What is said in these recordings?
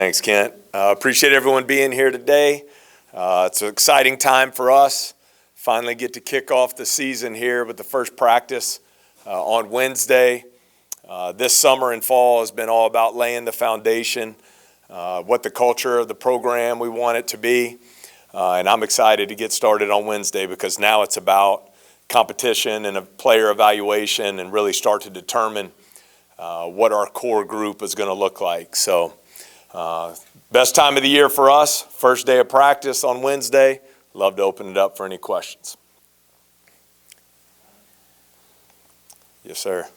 Thanks, Kent. Appreciate everyone being here today. It's an exciting time for us. Finally get to kick off the season here with the first practice on Wednesday. This summer and fall has been all about laying the foundation, what the culture of the program we want it to be. And I'm excited to get started on Wednesday because now it's about competition and a player evaluation and really start to determine what our core group is going to look like. So best time of the year for us, first day of practice on Wednesday. Love to open it up for any questions. Yes, sir.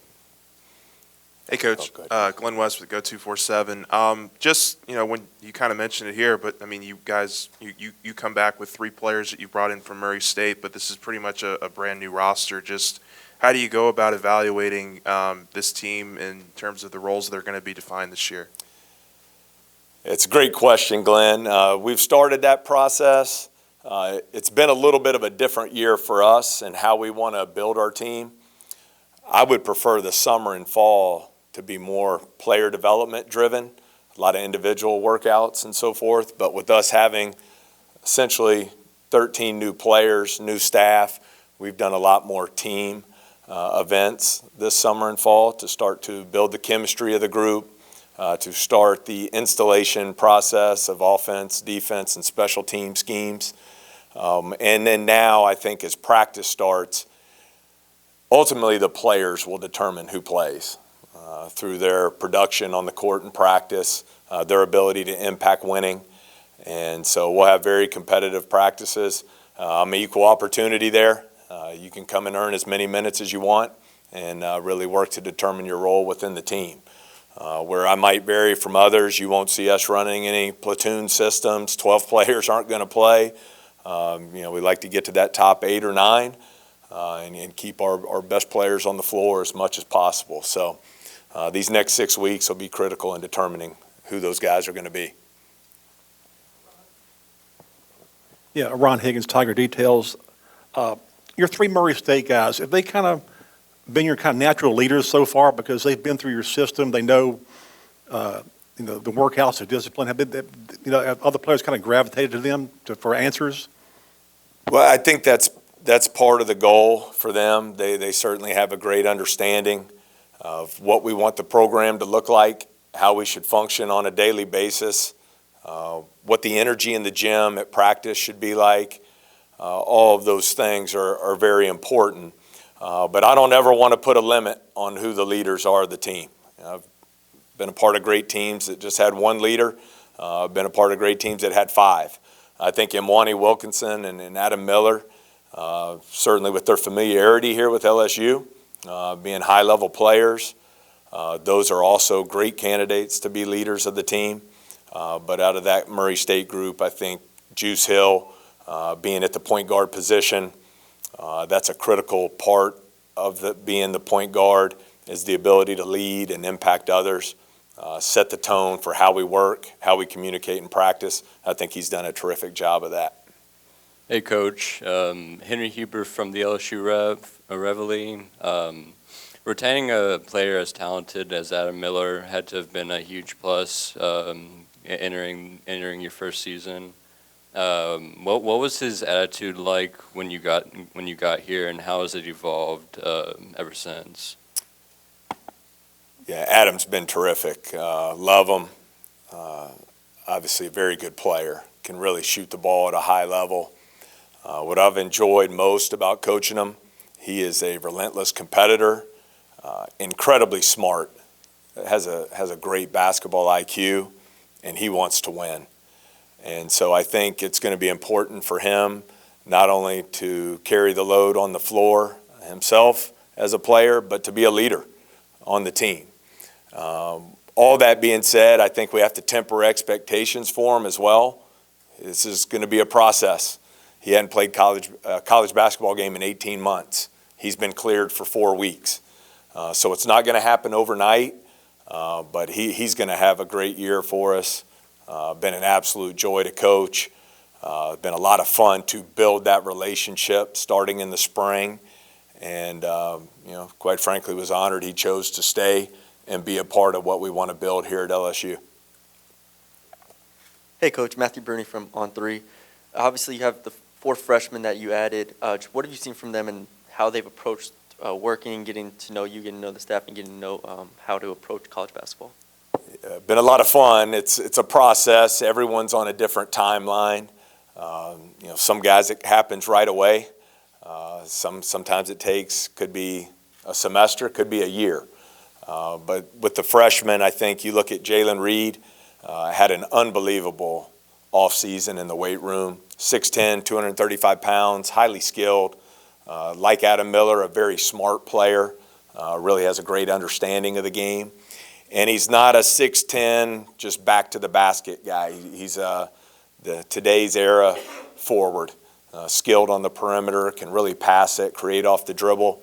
Hey, Coach. Glenn West with Go247. Just, when you kind of mentioned it here, but, I mean, you guys, you come back with 3 players that you brought in from Murray State, but this is pretty much a brand-new roster. Just how do you go about evaluating this team in terms of the roles that are going to be defined this year? It's a great question, Glenn. We've started that process. It's been a little bit of a different year for us and how we want to build our team. I would prefer the summer and fall to be more player development driven, a lot of individual workouts and so forth. But with us having essentially 13 new players, new staff, we've done a lot more team events this summer and fall to start to build the chemistry of the group, to start the installation process of offense, defense, and special team schemes. And then now I think as practice starts, ultimately the players will determine who plays through their production on the court in practice, their ability to impact winning. And so we'll have very competitive practices. I'm an equal opportunity there. You can come and earn as many minutes as you want and really work to determine your role within the team. Where I might vary from others, you won't see us running any platoon systems. 12 players aren't going to play. We like to get to that top 8 or 9 and keep our best players on the floor as much as possible. So these next 6 weeks will be critical in determining who those guys are going to be. Yeah, Ron Higgins, Tiger Details. Your 3 Murray State guys, have they kind of been your kind of natural leaders so far because they've been through your system? They know, the workouts, the discipline. Have other players kind of gravitated to them for answers? Well, I think that's part of the goal for them. They certainly have a great understanding of what we want the program to look like, how we should function on a daily basis, what the energy in the gym at practice should be like. All of those things are very important. But I don't ever want to put a limit on who the leaders are of the team. I've been a part of great teams that just had 1 leader. I've been a part of great teams that had 5. I think Imwani Wilkinson and Adam Miller, certainly with their familiarity here with LSU, being high-level players, those are also great candidates to be leaders of the team. But out of that Murray State group, I think Juice Hill, being at the point guard position, that's a critical part of being the point guard, is the ability to lead and impact others, set the tone for how we work, how we communicate and practice. I think he's done a terrific job of that. Hey, Coach. Henry Huber from the LSU Reveille. Retaining a player as talented as Adam Miller had to have been a huge plus entering your first season. What was his attitude like when you got here, and how has it evolved ever since? Yeah, Adam's been terrific. Love him. Obviously a very good player. Can really shoot the ball at a high level. What I've enjoyed most about coaching him, he is a relentless competitor, incredibly smart, has a great basketball IQ, and he wants to win. And so I think it's going to be important for him not only to carry the load on the floor himself as a player, but to be a leader on the team. All that being said, I think we have to temper expectations for him as well. This is going to be a process. He hadn't played college basketball game in 18 months. He's been cleared for 4 weeks. So it's not going to happen overnight, but he's going to have a great year for us. Been an absolute joy to coach. Been a lot of fun to build that relationship starting in the spring. And, quite frankly, was honored he chose to stay and be a part of what we want to build here at LSU. Hey, Coach. Matthew Burney from On3. Obviously, you have the 4 freshmen that you added. What have you seen from them and how they've approached working, getting to know you, getting to know the staff, and getting to know how to approach college basketball? Been a lot of fun. It's a process. Everyone's on a different timeline. Some guys it happens right away. Sometimes it could be a semester, could be a year. But with the freshmen, I think you look at Jalen Reed, had an unbelievable offseason in the weight room. 6'10", 235 pounds, highly skilled. Like Adam Miller, a very smart player. Really has a great understanding of the game. And he's not a 6'10", just back to the basket guy. He's today's era forward. Skilled on the perimeter, can really pass it, create off the dribble.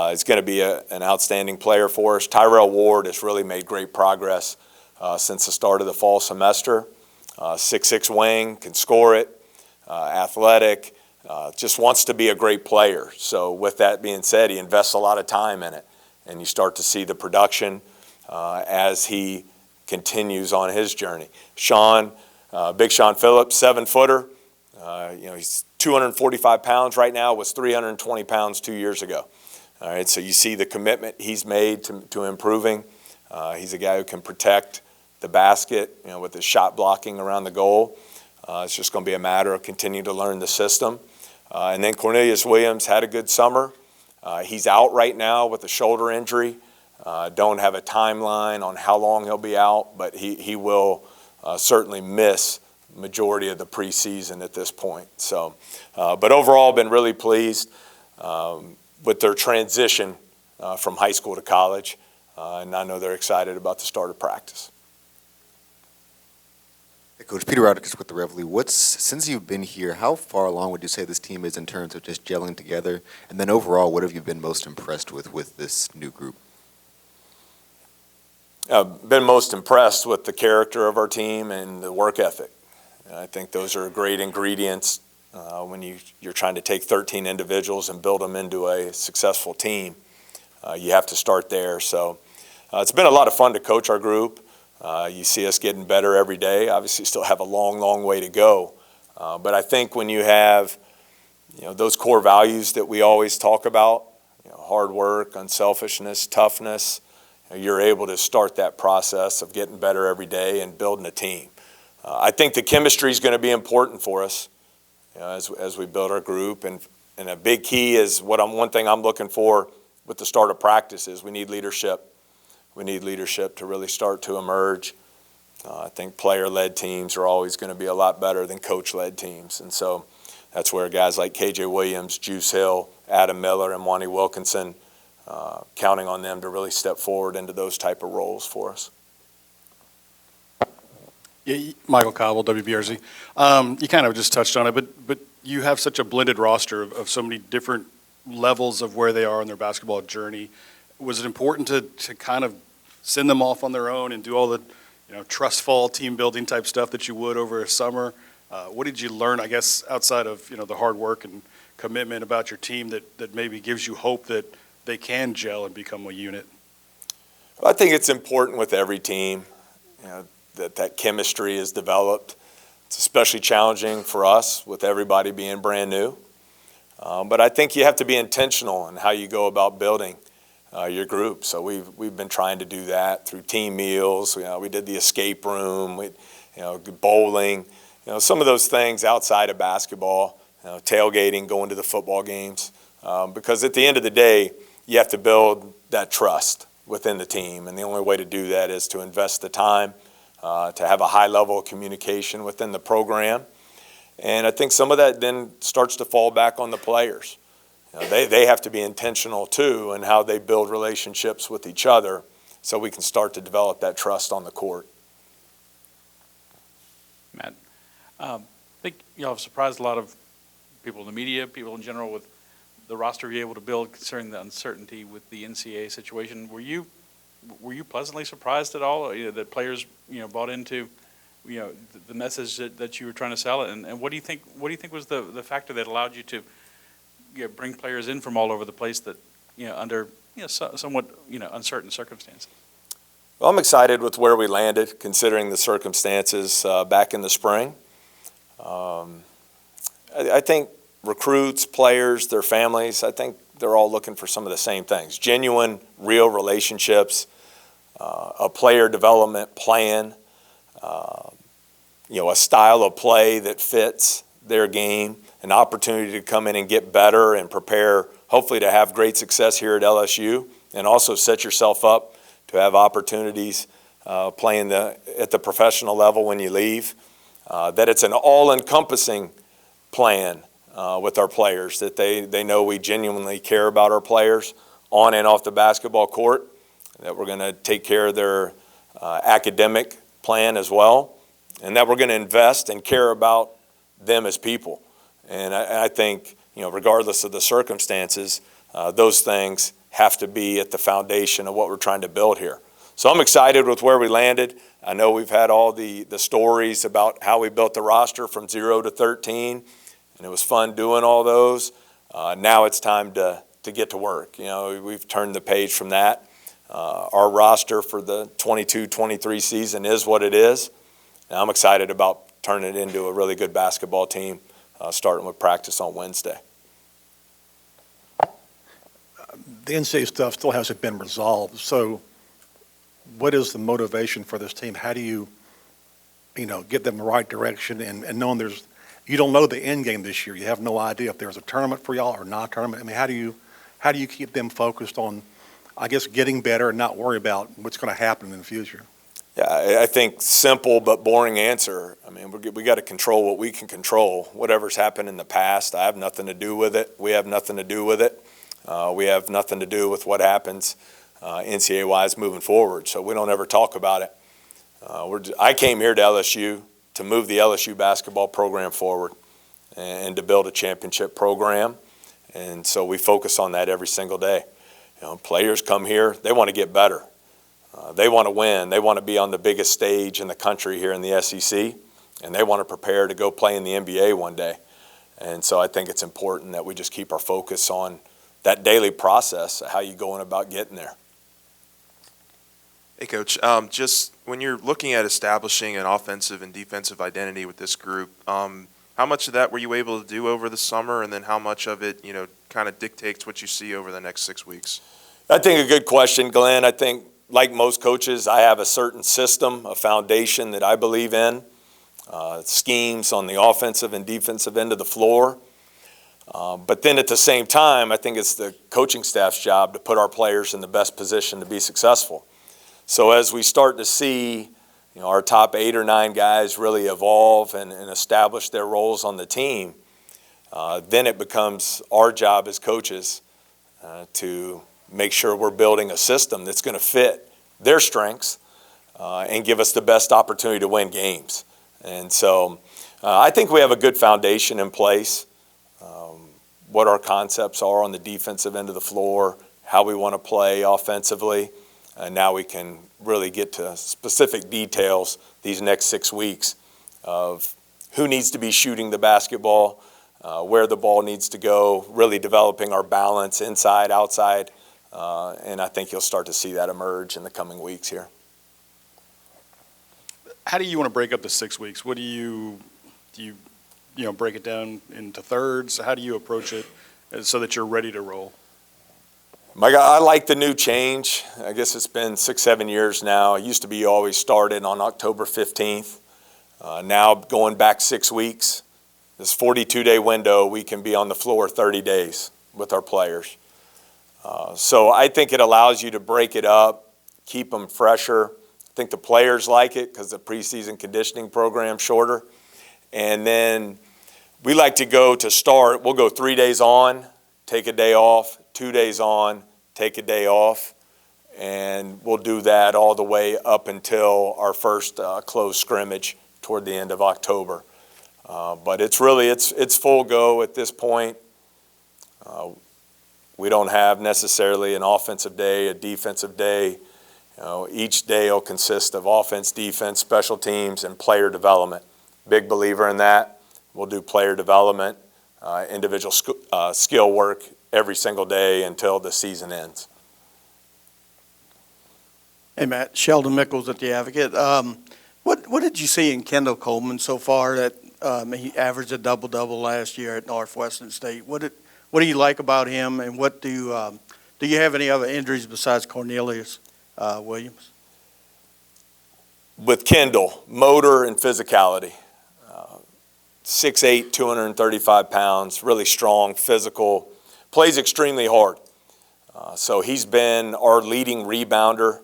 He's going to be an outstanding player for us. Tyrell Ward has really made great progress since the start of the fall semester. 6'6" wing, can score it, athletic, just wants to be a great player. So with that being said, he invests a lot of time in it. And you start to see the production as he continues on his journey. Big Sean Phillips, 7-footer. He's 245 pounds right now, was 320 pounds 2 years ago. All right, so you see the commitment he's made to improving. He's a guy who can protect the basket, with his shot blocking around the goal. It's just going to be a matter of continuing to learn the system. And then Cornelius Williams had a good summer. He's out right now with a shoulder injury. Don't have a timeline on how long he'll be out, but he will certainly miss majority of the preseason at this point. So, but overall, been really pleased with their transition from high school to college, and I know they're excited about the start of practice. Hey, Coach, Peter Rodriguez with the Reveille. Since you've been here, how far along would you say this team is in terms of just gelling together? And then overall, what have you been most impressed with this new group? I've been most impressed with the character of our team and the work ethic. I think those are great ingredients when you're trying to take 13 individuals and build them into a successful team. You have to start there. So it's been a lot of fun to coach our group. You see us getting better every day. Obviously, still have a long, long way to go. But I think when you have those core values that we always talk about, hard work, unselfishness, toughness, you're able to start that process of getting better every day and building a team. I think the chemistry is going to be important for us as we build our group. And a big key is one thing I'm looking for with the start of practice is we need leadership. We need leadership to really start to emerge. I think player-led teams are always going to be a lot better than coach-led teams. And so that's where guys like KJ Williams, Juice Hill, Adam Miller, and Wani Wilkinson, counting on them to really step forward into those type of roles for us. Yeah, Michael Cobble, WBRZ. You kind of just touched on it, but you have such a blended roster of so many different levels of where they are in their basketball journey. Was it important to kind of send them off on their own and do all the trust fall team building type stuff that you would over a summer? What did you learn, I guess, outside of the hard work and commitment about your team that maybe gives you hope that they can gel and become a unit? Well, I think it's important with every team that chemistry is developed. It's especially challenging for us with everybody being brand new. But I think you have to be intentional in how you go about building your group. So we've been trying to do that through team meals. We did the escape room, bowling, some of those things outside of basketball, tailgating, going to the football games. Because at the end of the day, you have to build that trust within the team. And the only way to do that is to invest the time, to have a high level of communication within the program. And I think some of that then starts to fall back on the players. They have to be intentional too in how they build relationships with each other so we can start to develop that trust on the court. Matt, I think y'all have surprised a lot of people in the media, people in general, with the roster you're able to build concerning the uncertainty with the NCAA situation. Were you pleasantly surprised at all that players bought into the message that you were trying to sell? And what do you think was the factor that allowed you to bring players in from all over the place that under somewhat uncertain circumstances? Well, I'm excited with where we landed, considering the circumstances back in the spring. I think recruits, players, their families, I think they're all looking for some of the same things. Genuine, real relationships, a player development plan, a style of play that fits their game, an opportunity to come in and get better and prepare, hopefully to have great success here at LSU, and also set yourself up to have opportunities playing at the professional level when you leave. That it's an all-encompassing plan with our players, that they know we genuinely care about our players on and off the basketball court, that we're going to take care of their academic plan as well, and that we're going to invest and care about them as people. And I think, regardless of the circumstances, those things have to be at the foundation of what we're trying to build here. So I'm excited with where we landed. I know we've had all the stories about how we built the roster from 0 to 13, and it was fun doing all those. Now it's time to get to work. We've turned the page from that. Our roster for the 22-23 season is what it is. And I'm excited about turning it into a really good basketball team, starting with practice on Wednesday. The NCAA stuff still hasn't been resolved. So what is the motivation for this team? How do you, get them the right direction and knowing you don't know the end game this year. You have no idea if there's a tournament for y'all or not a tournament. I mean, how do you keep them focused on, I guess, getting better and not worry about what's going to happen in the future? Yeah, I think simple but boring answer. I mean, we got to control what we can control. Whatever's happened in the past, I have nothing to do with it. We have nothing to do with it. We have nothing to do with what happens NCAA-wise moving forward, so we don't ever talk about it. I came here to LSU to move the LSU basketball program forward and to build a championship program, and so we focus on that every single day. Players come here, they want to get better. They want to win. They want to be on the biggest stage in the country here in the SEC, and they want to prepare to go play in the NBA one day. And so I think it's important that we just keep our focus on that daily process, how you going about getting there. Hey, Coach, just when you're looking at establishing an offensive and defensive identity with this group, how much of that were you able to do over the summer, and then how much of it, kind of dictates what you see over the next 6 weeks? I think a good question, Glenn. I think, like most coaches, I have a certain system, a foundation that I believe in, schemes on the offensive and defensive end of the floor. But then at the same time, I think it's the coaching staff's job to put our players in the best position to be successful. So as we start to see our top 8 or 9 guys really evolve and establish their roles on the team, then it becomes our job as coaches to make sure we're building a system that's going to fit their strengths and give us the best opportunity to win games. And so I think we have a good foundation in place, what our concepts are on the defensive end of the floor, how we want to play offensively, and now we can really get to specific details these next 6 weeks of who needs to be shooting the basketball, where the ball needs to go, really developing our balance inside, outside, and I think you'll start to see that emerge in the coming weeks here. How do you want to break up the 6 weeks? What do you break it down into thirds? How do you approach it so that you're ready to roll? I like the new change. I guess it's been 6-7 years now. It used to be always started on October 15th. Now going back 6 weeks, this 42-day window, we can be on the floor 30 days with our players. So I think it allows you to break it up, keep them fresher. I think the players like it because the preseason conditioning program's shorter. And then we like to go to start, we'll go 3 days on, take a day off, 2 days on, take a day off, and we'll do that all the way up until our first closed scrimmage toward the end of October. But it's full go at this point. We don't have necessarily an offensive day, a defensive day. Each day will consist of offense, defense, special teams, and player development. Big believer in that. We'll do player development, individual skill work every single day until the season ends. Hey, Matt, Sheldon Mickles at The Advocate. What did you see in Kendall Coleman so far that he averaged a double-double last year at Northwestern State? What do you like about him, and what do you have any other injuries besides Cornelius Williams? With Kendall, motor and physicality. 6'8", 235 pounds, really strong, physical, plays extremely hard. So he's been our leading rebounder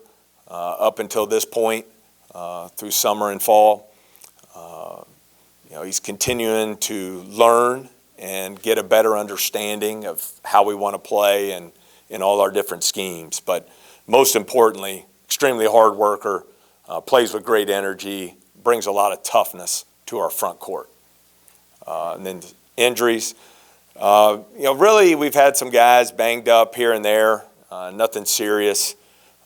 up until this point through summer and fall. He's continuing to learn and get a better understanding of how we want to play and in all our different schemes. But most importantly, extremely hard worker, plays with great energy, brings a lot of toughness to our front court. And then injuries. Really we've had some guys banged up here and there, nothing serious.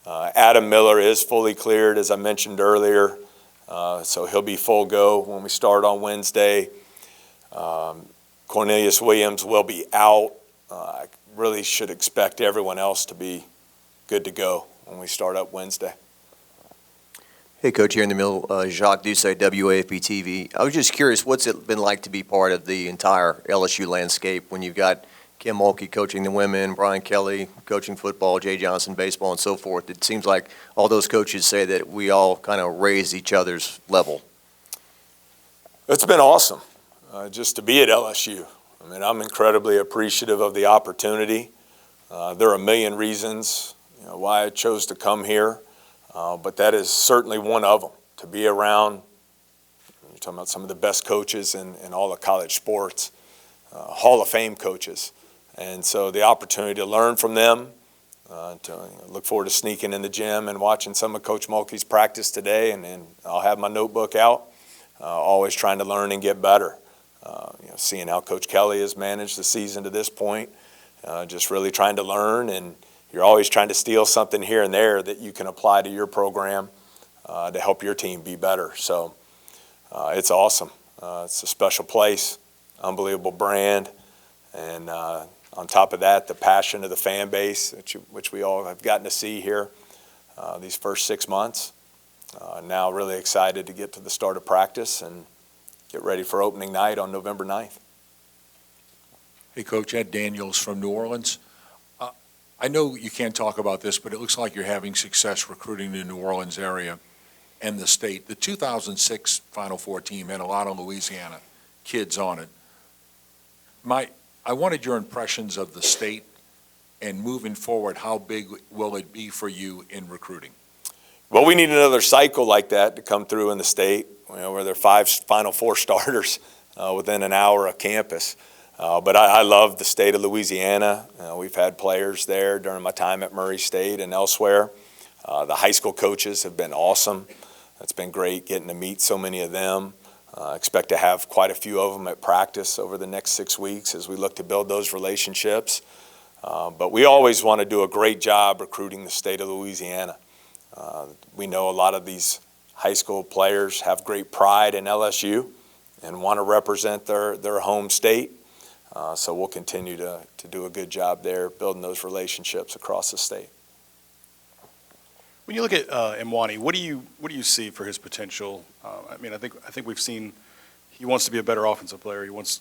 Adam Miller is fully cleared, as I mentioned earlier, so he'll be full go when we start on Wednesday. Cornelius Williams will be out. I really should expect everyone else to be good to go when we start up Wednesday. Hey, Coach, here in the middle, Jacques Doucet, WAFB-TV. I was just curious, what's it been like to be part of the entire LSU landscape when you've got Kim Mulkey coaching the women, Brian Kelly coaching football, Jay Johnson baseball, and so forth? It seems like all those coaches say that we all kind of raise each other's level. It's been awesome just to be at LSU. I mean, I'm incredibly appreciative of the opportunity. There are a million reasons why I chose to come here. But that is certainly one of them, to be around, you're talking about some of the best coaches in all of college sports, Hall of Fame coaches. And so the opportunity to learn from them, to look forward to sneaking in the gym and watching some of Coach Mulkey's practice today, and I'll have my notebook out, always trying to learn and get better. Seeing how Coach Kelly has managed the season to this point, just really trying to learn, and you're always trying to steal something here and there that you can apply to your program to help your team be better. So it's awesome. It's a special place, unbelievable brand, and on top of that, the passion of the fan base, which we all have gotten to see here these first 6 months. Now really excited to get to the start of practice and get ready for opening night on November 9th. Hey, Coach, Ed Daniels from New Orleans. I know you can't talk about this, but it looks like you're having success recruiting the New Orleans area and the state. The 2006 Final Four team had a lot of Louisiana kids on it. I wanted your impressions of the state, and moving forward, how big will it be for you in recruiting? Well, we need another cycle like that to come through in the state, where there are 5 Final Four starters within an hour of campus. But I love the state of Louisiana. We've had players there during my time at Murray State and elsewhere. The high school coaches have been awesome. It's been great getting to meet so many of them. Expect to have quite a few of them at practice over the next 6 weeks as we look to build those relationships. But we always want to do a great job recruiting the state of Louisiana. We know a lot of these high school players have great pride in LSU and want to represent their home state. So we'll continue to do a good job there, building those relationships across the state. When you look at Mwani, what do you see for his potential? I think we've seen he wants to be a better offensive player. He wants,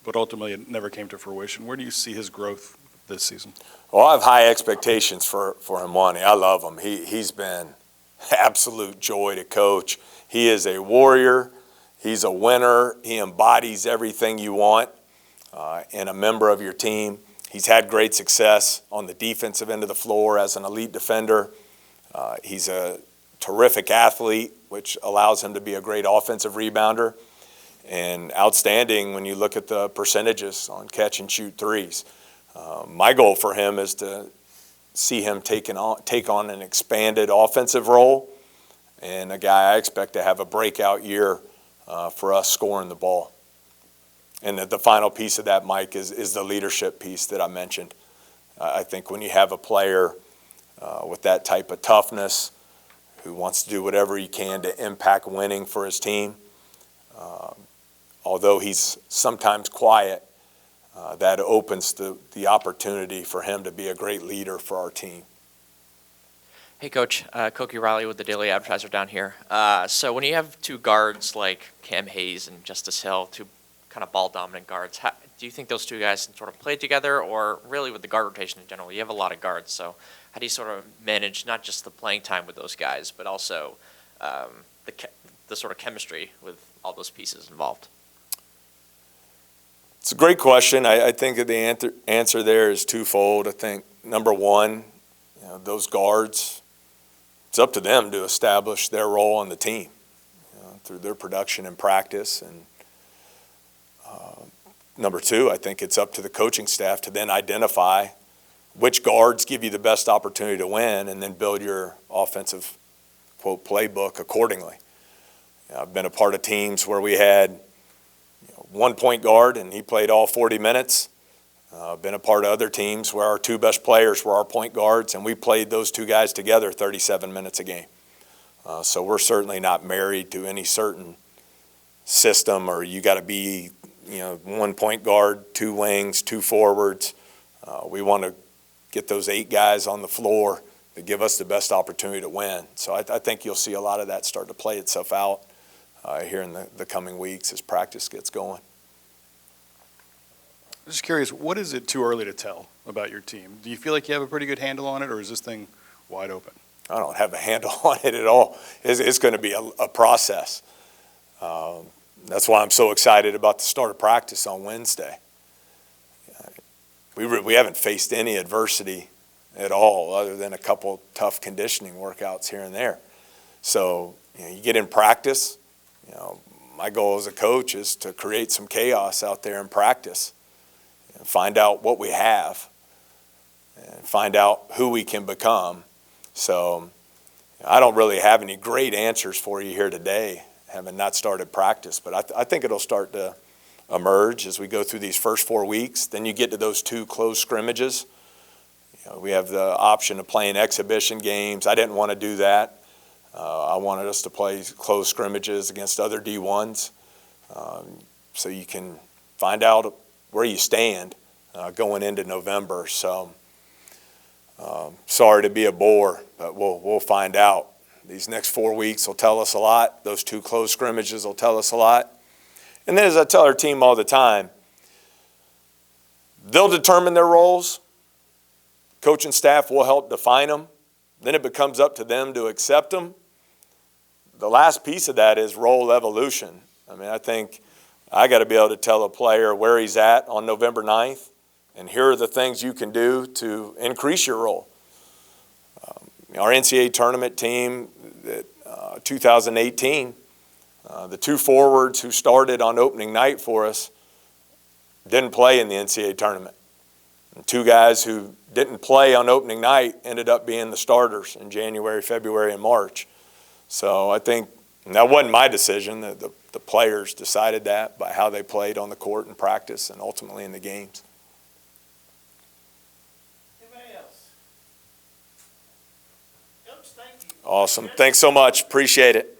but ultimately it never came to fruition. Where do you see his growth this season? Well, I have high expectations for Mwani. I love him. He's been absolute joy to coach. He is a warrior. He's a winner. He embodies everything you want in a member of your team. He's had great success on the defensive end of the floor as an elite defender. He's a terrific athlete, which allows him to be a great offensive rebounder, and outstanding when you look at the percentages on catch and shoot threes. My goal for him is to see him take on an expanded offensive role, and a guy I expect to have a breakout year for us scoring the ball. And the final piece of that, Mike, is the leadership piece that I mentioned. I think when you have a player with that type of toughness, who wants to do whatever he can to impact winning for his team, although he's sometimes quiet, that opens the opportunity for him to be a great leader for our team. Hey, Coach. Koki Riley with the Daily Advertiser down here. So when you have two guards like Cam Hayes and Justice Hill, two kind of ball-dominant guards, do you think those two guys can sort of play together, or really with the guard rotation in general? You have a lot of guards, so how do you sort of manage not just the playing time with those guys, but also the sort of chemistry with all those pieces involved? It's a great question. I think that the answer there is twofold. I think, number one, those guards, it's up to them to establish their role on the team through their production and practice. And number two, I think it's up to the coaching staff to then identify which guards give you the best opportunity to win and then build your offensive, quote, playbook accordingly. I've been a part of teams where we had one point guard and he played all 40 minutes. I've been a part of other teams where our two best players were our point guards and we played those two guys together 37 minutes a game. So we're certainly not married to any certain system or you got to be, one point guard, two wings, two forwards. We want to get those 8 guys on the floor that give us the best opportunity to win. So I think you'll see a lot of that start to play itself out here in the coming weeks as practice gets going. I'm just curious, what is it too early to tell about your team? Do you feel like you have a pretty good handle on it, or is this thing wide open? I don't have a handle on it at all. It's going to be a process. That's why I'm so excited about the start of practice on Wednesday. We haven't faced any adversity at all other than a couple tough conditioning workouts here and there. So you get in practice. My goal as a coach is to create some chaos out there in practice and find out what we have and find out who we can become. So I don't really have any great answers for you here today, having not started practice, but I think it'll start to emerge as we go through these first 4 weeks. Then you get to those 2 close scrimmages. We have the option of playing exhibition games. I didn't want to do that. I wanted us to play close scrimmages against other D1s so you can find out where you stand going into November. So sorry to be a bore, but we'll find out. These next 4 weeks will tell us a lot. Those 2 close scrimmages will tell us a lot. And then as I tell our team all the time, they'll determine their roles. Coach and staff will help define them. Then it becomes up to them to accept them. The last piece of that is role evolution. I think I got to be able to tell a player where he's at on November 9th, and here are the things you can do to increase your role. Our NCAA tournament team, 2018, the 2 forwards who started on opening night for us didn't play in the NCAA tournament. And 2 guys who didn't play on opening night ended up being the starters in January, February, and March. So I think that wasn't my decision. The players decided that by how they played on the court in practice and ultimately in the games. Anybody else? Coach, thank you. Awesome. Thanks so much. Appreciate it.